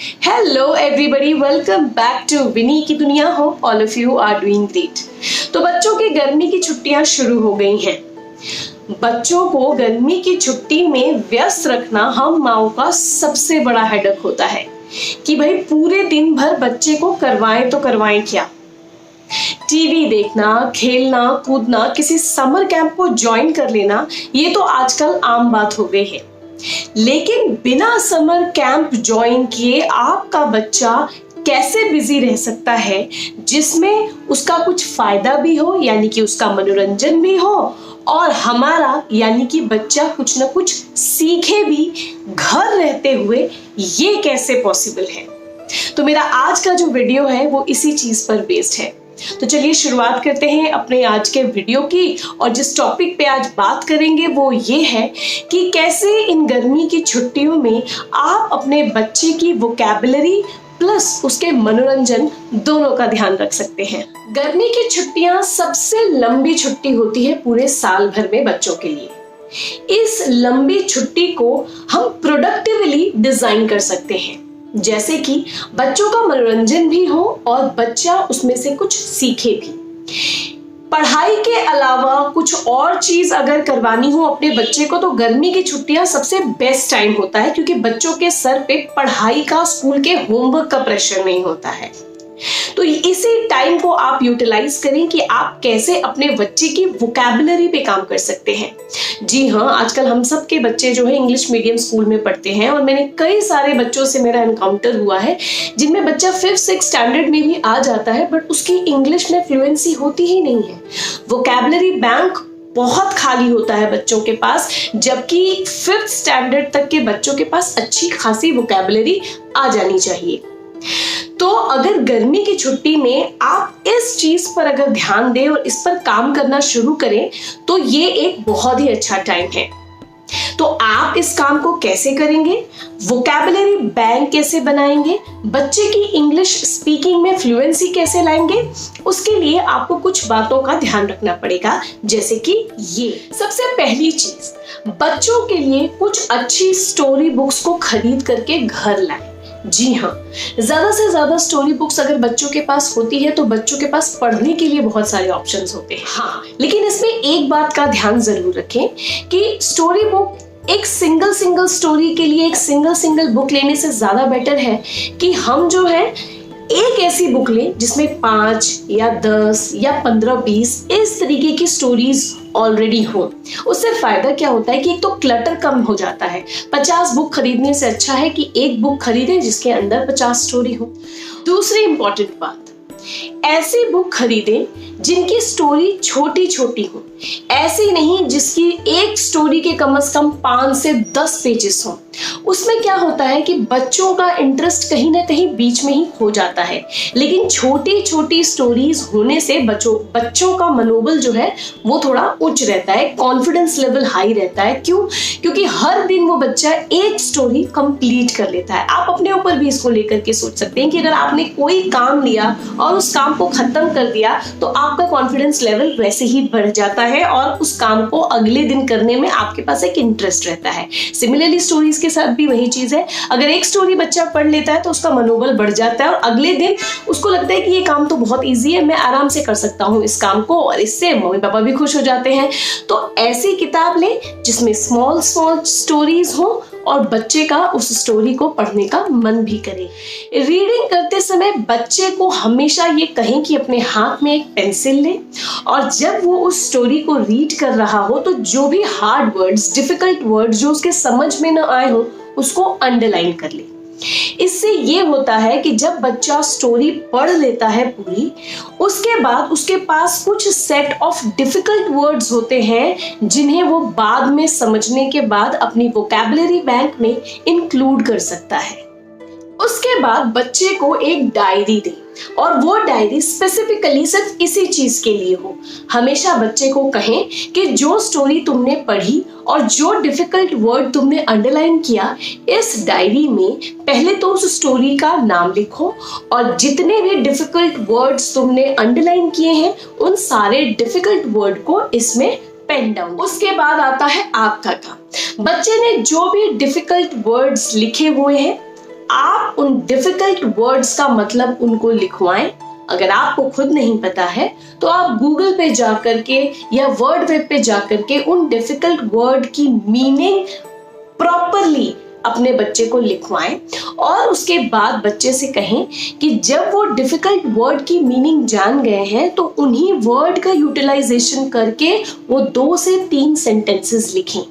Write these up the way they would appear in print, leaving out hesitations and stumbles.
Hello everybody, welcome back to विनी की दुनिया। Hope all of you are doing great। तो बच्चों की गर्मी की छुट्टियां शुरू हो गई हैं। बच्चों को गर्मी की छुट्टी में व्यस्त रखना हम माओ का सबसे बड़ा हेडेक होता है कि भाई पूरे दिन भर बच्चे को करवाएं तो करवाएं क्या। टीवी देखना, खेलना, कूदना, किसी समर कैंप को ज्वाइन कर लेना, ये तो आजकल आम बात हो गई है। लेकिन बिना समर कैंप ज्वाइन किए आपका बच्चा कैसे बिजी रह सकता है जिसमें उसका कुछ फायदा भी हो, यानी कि उसका मनोरंजन भी हो, और हमारा यानी कि बच्चा कुछ ना कुछ सीखे भी घर रहते हुए। ये कैसे पॉसिबल है? तो मेरा आज का जो वीडियो है वो इसी चीज पर बेस्ड है। तो चलिए शुरुआत करते हैं अपने आज के वीडियो की। और जिस टॉपिक पे आज बात करेंगे वो ये है कि कैसे इन गर्मी की छुट्टियों में आप अपने बच्चे की वोकैबुलरी प्लस उसके मनोरंजन दोनों का ध्यान रख सकते हैं। गर्मी की छुट्टियां सबसे लंबी छुट्टी होती है पूरे साल भर में बच्चों के लिए। इस लंबी छुट्टी को हम प्रोडक्टिवली डिजाइन कर सकते हैं, जैसे कि बच्चों का मनोरंजन भी हो और बच्चा उसमें से कुछ सीखे भी। पढ़ाई के अलावा कुछ और चीज अगर करवानी हो अपने बच्चे को, तो गर्मी की छुट्टियां सबसे बेस्ट टाइम होता है, क्योंकि बच्चों के सर पे पढ़ाई का, स्कूल के होमवर्क का प्रेशर नहीं होता है। तो इसी टाइम को आप यूटिलाइज करें कि आप कैसे अपने बच्चे की वोकैबुलरी पे काम कर सकते हैं। जी हाँ, आजकल हम सब के बच्चे जो है इंग्लिश मीडियम स्कूल में पढ़ते हैं, और मैंने कई सारे बच्चों से मेरा एनकाउंटर हुआ है जिनमें बच्चा 5th-6th स्टैंडर्ड में भी आ जाता है, बट उसकी इंग्लिश में फ्लुएंसी होती ही नहीं है। वोकैबुलरी बैंक बहुत खाली होता है बच्चों के पास, जबकि 5th स्टैंडर्ड तक के बच्चों के पास अच्छी खासी वोकैबुलरी आ जानी चाहिए। तो अगर गर्मी की छुट्टी में आप इस चीज पर अगर ध्यान दें और इस पर काम करना शुरू करें, तो ये एक बहुत ही अच्छा टाइम है। तो आप इस काम को कैसे करेंगे? वोकैबुलरी बैंक कैसे बनाएंगे? बच्चे की इंग्लिश स्पीकिंग में फ्लुएंसी कैसे लाएंगे? उसके लिए आपको कुछ बातों का ध्यान रखना पड़ेगा, जैसे कि ये। सबसे पहली चीज, बच्चों के लिए कुछ अच्छी स्टोरी बुक्स को खरीद करके घर लाएं। जी हाँ, ज्यादा से ज्यादा स्टोरी बुक्स अगर बच्चों के पास होती है तो बच्चों के पास पढ़ने के लिए बहुत सारे ऑप्शंस होते हैं। हाँ, लेकिन इसमें एक बात का ध्यान जरूर रखें कि स्टोरी बुक एक सिंगल स्टोरी के लिए एक सिंगल बुक लेने से ज्यादा बेटर है कि हम जो है एक ऐसी बुक लें जिसमें 5 या 10 या 15-20 इस तरीके की स्टोरीज ऑलरेडी हो। उससे फायदा क्या होता है कि एक तो क्लटर कम हो जाता है। 50 बुक खरीदने से अच्छा है कि एक बुक खरीदें जिसके अंदर 50 स्टोरी हो। दूसरी इंपॉर्टेंट बात, ऐसी बुक खरीदें जिनकी स्टोरी छोटी छोटी हो, ऐसी नहीं जिसकी एक स्टोरी के कम से कम 5 से 10 पेजेस हो। उसमें क्या होता है कि बच्चों का इंटरेस्ट कहीं ना कहीं बीच में ही हो जाता है, लेकिन छोटी छोटी स्टोरीज होने से बच्चों का मनोबल जो है वो थोड़ा उच्च रहता है, कॉन्फिडेंस लेवल हाई रहता है। क्यों? क्योंकि हर दिन वो बच्चा एक स्टोरी कंप्लीट कर लेता है। आप अपने ऊपर भी इसको लेकर के सोच सकते हैं कि अगर आपने कोई काम लिया और उस काम को खत्म कर दिया तो आपका कॉन्फिडेंस लेवल वैसे ही बढ़ जाता है और उस काम को अगले दिन करने में आपके पास एक इंटरेस्ट रहता है। सिमिलरली स्टोरीज के साथ भी वही चीज है। अगर एक स्टोरी बच्चा पढ़ लेता है तो उसका मनोबल बढ़ जाता है और अगले दिन उसको लगता है कि ये काम तो बहुत इजी है, मैं आराम से कर सकता हूँ इस काम को, और इससे मम्मी पापा भी खुश हो जाते हैं। तो ऐसी किताब लें जिसमें स्मॉल स्टोरीज हो और बच्चे का उस स्टोरी को पढ़ने का मन भी करे। रीडिंग करते समय बच्चे को हमेशा ये कहें कि अपने हाथ में एक पेंसिल ले, और जब वो उस स्टोरी को रीड कर रहा हो तो जो भी हार्ड वर्ड्स, डिफिकल्ट वर्ड्स जो उसके समझ में न आए हो उसको अंडरलाइन कर ले। इससे ये होता है कि जब बच्चा स्टोरी पढ़ लेता है पूरी, उसके बाद उसके पास कुछ सेट ऑफ डिफिकल्ट वर्ड्स होते हैं जिन्हें वो बाद में समझने के बाद अपनी वोकैबुलरी बैंक में इंक्लूड कर सकता है। उसके बाद बच्चे को एक डायरी दें, और वो डायरी स्पेसिफिकली सिर्फ इसी चीज के लिए हो। हमेशा बच्चे को कहें कि जो स्टोरी तुमने पढ़ी और जो डिफिकल्ट वर्ड तुमने अंडरलाइन किया, इस डायरी में पहले तो उस स्टोरी का नाम लिखो, और जितने भी डिफिकल्ट वर्ड्स तुमने अंडरलाइन किए हैं उन सारे डिफिकल्ट वर्ड को इसमें पेन डाउन। उसके बाद आता है आपका काम। बच्चे ने जो भी डिफिकल्ट वर्ड्स लिखे हुए हैं आप उन डिफिकल्ट वर्ड्स का मतलब उनको लिखवाएं। अगर आपको खुद नहीं पता है तो आप गूगल पे जाकर के या वर्ड वेब पे जाकर के उन डिफिकल्ट वर्ड की मीनिंग प्रॉपरली अपने बच्चे को लिखवाएं और उसके बाद बच्चे से कहें कि जब वो डिफिकल्ट वर्ड की मीनिंग जान गए हैं तो उन्हीं वर्ड का यूटिलाइजेशन करके वो 2 से 3 सेंटेंसेस लिखें।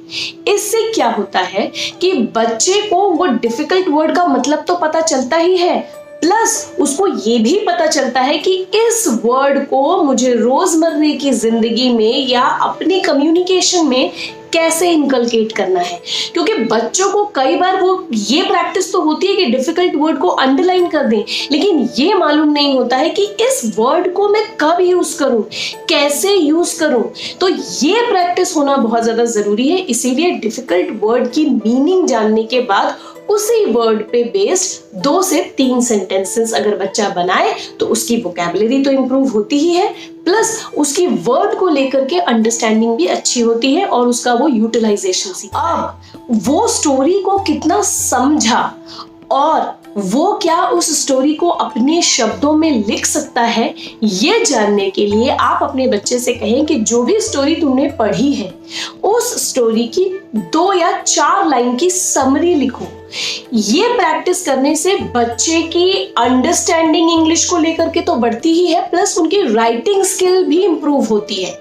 इससे क्या होता है कि बच्चे को वो डिफिकल्ट वर्ड का मतलब तो पता चलता ही है, प्लस उसको ये भी पता चलता है कि इस वर्ड को मुझे रोजमर्रा की जिंदगी में या अपनी कम्युनिकेशन में कैसे इनकलकेट करना है। क्योंकि बच्चों को कई बार वो ये प्रैक्टिस तो होती है कि डिफिकल्ट वर्ड को अंडरलाइन कर दें, लेकिन ये मालूम नहीं होता है कि इस वर्ड को मैं कब यूज करूं, कैसे यूज करूं। तो ये प्रैक्टिस होना बहुत ज्यादा जरूरी है। इसीलिए डिफिकल्ट वर्ड की मीनिंग जानने के बाद उसी वर्ड पे बेस्ड 2 से 3 सेंटेंसेस अगर बच्चा बनाए तो उसकी वोकैबुलरी तो इंप्रूव होती ही है, प्लस उसकी वर्ड को लेकर के अंडरस्टैंडिंग भी अच्छी होती है और उसका वो यूटिलाइजेशन सीखता है। अब वो स्टोरी को कितना समझा और वो क्या उस स्टोरी को अपने शब्दों में लिख सकता है, ये जानने के लिए आप अपने बच्चे से कहें कि जो भी स्टोरी तुमने पढ़ी है उस स्टोरी की 2 या 4 लाइन की समरी लिखो। ये प्रैक्टिस करने से बच्चे की अंडरस्टैंडिंग इंग्लिश को लेकर के तो बढ़ती ही है, प्लस उनकी राइटिंग स्किल भी इंप्रूव होती है।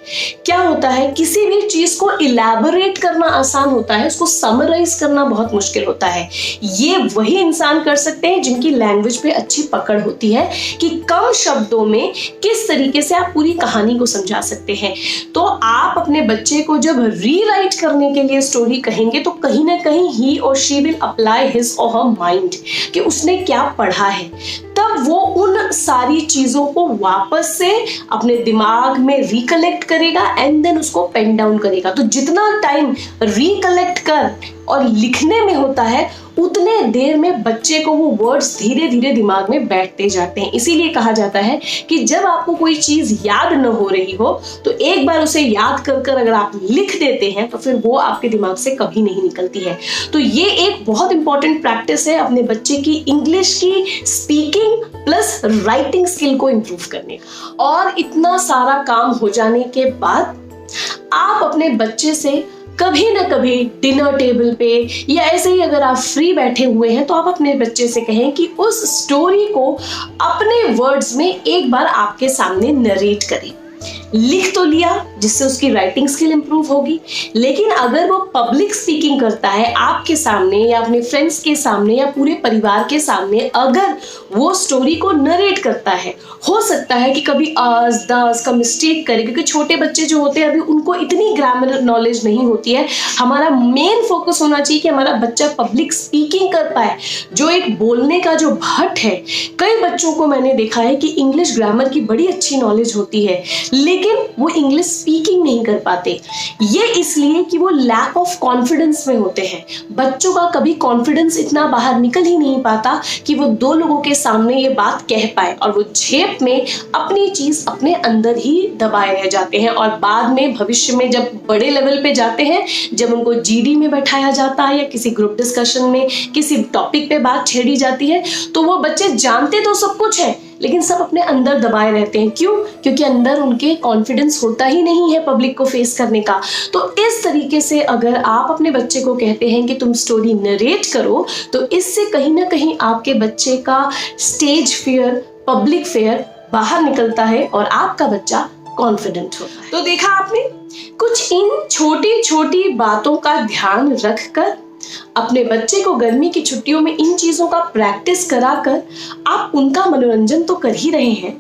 क्या होता है, किसी भी चीज को इलैबोरेट करना आसान होता है, उसको समराइज करना बहुत मुश्किल होता है। ये वही इंसान कर सकते हैं जिनकी लैंग्वेज पे अच्छी पकड़ होती है कि कम शब्दों में किस तरीके से आप पूरी कहानी को समझा सकते हैं। तो आप अपने बच्चे को जब रीराइट करने के लिए स्टोरी कहेंगे तो कहीं ना कहीं ही और शी विल अप्लाई हिज और हर माइंड कि उसने क्या पढ़ा है। तब वो उन सारी चीजों को वापस से अपने दिमाग में रिकलेक्ट करेगा एंड देन उसको पेन डाउन करेगा। तो जितना टाइम रिकलेक्ट कर और लिखने में होता है उतने देर में बच्चे को वो वर्ड्स धीरे धीरे दिमाग में बैठते जाते हैं। इसीलिए कहा जाता है कि जब आपको कोई चीज याद न हो रही हो तो एक बार उसे याद कर कर अगर आप लिख देते हैं तो फिर वो आपके दिमाग से कभी नहीं निकलती है। तो ये एक बहुत इंपॉर्टेंट प्रैक्टिस है अपने बच्चे की इंग्लिश की स्पीकिंग प्लस राइटिंग स्किल को इंप्रूव करने का। और इतना सारा काम हो जाने के बाद आप अपने बच्चे से कभी ना कभी डिनर टेबल पे या ऐसे ही अगर आप फ्री बैठे हुए हैं तो आप अपने बच्चे से कहें कि उस स्टोरी को अपने वर्ड्स में एक बार आपके सामने नरेट करें। लिख तो लिया जिससे उसकी राइटिंग स्किल इंप्रूव होगी, लेकिन अगर वो पब्लिक स्पीकिंग करता है आपके सामने या अपने फ्रेंड्स के सामने या पूरे परिवार के सामने, अगर वो स्टोरी को नरेट करता है, हो सकता है कि कभी आज दास का मिस्टेक करे, क्योंकि छोटे बच्चे जो होते हैं अभी उनको इतनी ग्रामर नॉलेज नहीं होती है। हमारा मेन फोकस होना चाहिए कि हमारा बच्चा पब्लिक स्पीकिंग कर पाए, जो एक बोलने का जो भट्ट है। कई बच्चों को मैंने देखा है कि इंग्लिश ग्रामर की बड़ी अच्छी नॉलेज होती है लेकिन वो इंग्लिश स्पीकिंग नहीं कर पाते। ये इसलिए कि वो लैक ऑफ कॉन्फिडेंस में होते हैं। बच्चों का कभी कॉन्फिडेंस इतना बाहर निकल ही नहीं पाता कि वो 2 लोगों के सामने ये बात कह पाए, और वो झेप में अपनी चीज अपने अंदर ही दबाए रह जाते हैं। और बाद में भविष्य में जब बड़े लेवल पे जाते हैं, जब उनको जीडी में बैठाया जाता है या किसी ग्रुप डिस्कशन में किसी टॉपिक पे बात छेड़ी जाती है, तो वो बच्चे जानते तो सब कुछ है लेकिन सब अपने अंदर दबाए रहते हैं। क्यों? क्योंकि अंदर उनके कॉन्फिडेंस होता ही नहीं है पब्लिक को फेस करने का। तो इस तरीके से अगर आप अपने बच्चे को कहते हैं कि तुम स्टोरी नरेट करो, तो इससे कहीं ना कहीं आपके बच्चे का स्टेज फियर, पब्लिक फियर बाहर निकलता है और आपका बच्चा कॉन्फिडेंट होता है। तो देखा आपने, कुछ इन छोटी छोटी बातों का ध्यान रखकर अपने बच्चे को गर्मी की छुट्टियों में इन चीजों का प्रैक्टिस कराकर आप उनका मनोरंजन तो कर ही रहे हैं,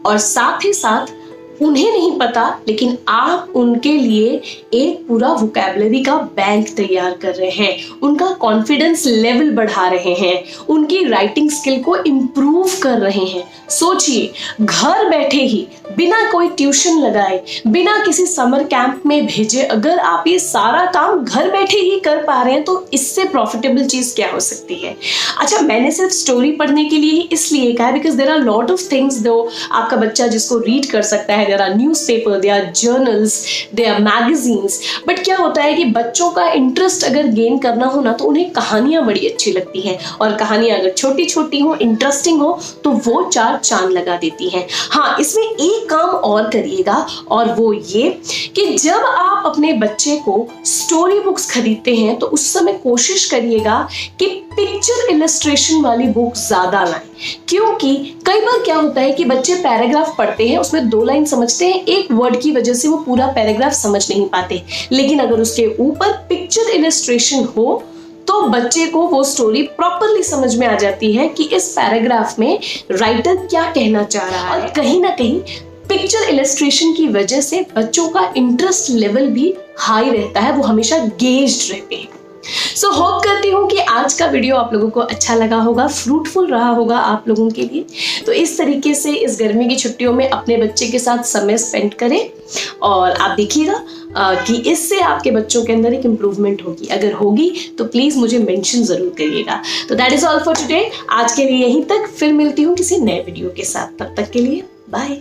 और साथ ही साथ उन्हें नहीं पता लेकिन आप उनके लिए एक पूरा वोकैबुलरी का बैंक तैयार कर रहे हैं, उनका कॉन्फिडेंस लेवल बढ़ा रहे हैं, उनकी राइटिंग स्किल को इम्प्रूव कर रहे हैं। सोचिए, घर बैठे ही बिना कोई ट्यूशन लगाए, बिना किसी समर कैंप में भेजे, अगर आप ये सारा काम घर बैठे ही कर पा रहे हैं तो इससे प्रॉफिटेबल चीज क्या हो सकती है। अच्छा, मैंने सिर्फ स्टोरी पढ़ने के लिए ही इसलिए कहा है because there are lot of things दो आपका बच्चा जिसको रीड कर सकता है। There are newspaper, there are journals, there are magazines. But क्या होता है कि बच्चों का इंटरेस्ट अगर गेन करना हो ना तो उन्हें कहानियां बड़ी अच्छी लगती हैं, और कहानियां अगर छोटी छोटी हो, इंटरेस्टिंग हो, तो वो चार चांद लगा देती हैं। हाँ, इसमें एक काम और करिएगा, और वो ये कि जब आप अपने बच्चे को स्टोरी बुक्स खरीदते हैं तो उस समय कोशिश करिएगा कि पिक्चर इलस्ट्रेशन वाली बुक ज्यादा लाएं, क्योंकि कई बार क्या होता है कि बच्चे पैराग्राफ पढ़ते हैं, उसमें 2 लाइन समझते हैं, एक वर्ड की वजह से वो पूरा पैराग्राफ समझ नहीं पाते। लेकिन अगर उसके ऊपर पिक्चर इलस्ट्रेशन हो तो बच्चे को वो स्टोरी प्रॉपरली समझ में आ जाती है कि इस पैराग्राफ में राइटर क्या कहना चाह रहा है। और कहीं ना कहीं पिक्चर इलस्ट्रेशन की वजह से बच्चों का इंटरेस्ट लेवल भी हाई रहता है, वो हमेशा गेज्ड रहते हैं। सो होप करती हूँ कि आज का वीडियो आप लोगों को अच्छा लगा होगा, फ्रूटफुल रहा होगा आप लोगों के लिए। तो इस तरीके से इस गर्मी की छुट्टियों में अपने बच्चे के साथ समय स्पेंड करें, और आप देखिएगा कि इससे आपके बच्चों के अंदर एक इम्प्रूवमेंट होगी। अगर होगी तो प्लीज़ मुझे मेंशन ज़रूर करिएगा। तो that is all for today. आज के लिए यहीं तक, फिर मिलती हूँ किसी नए वीडियो के साथ। तब तक के लिए बाय।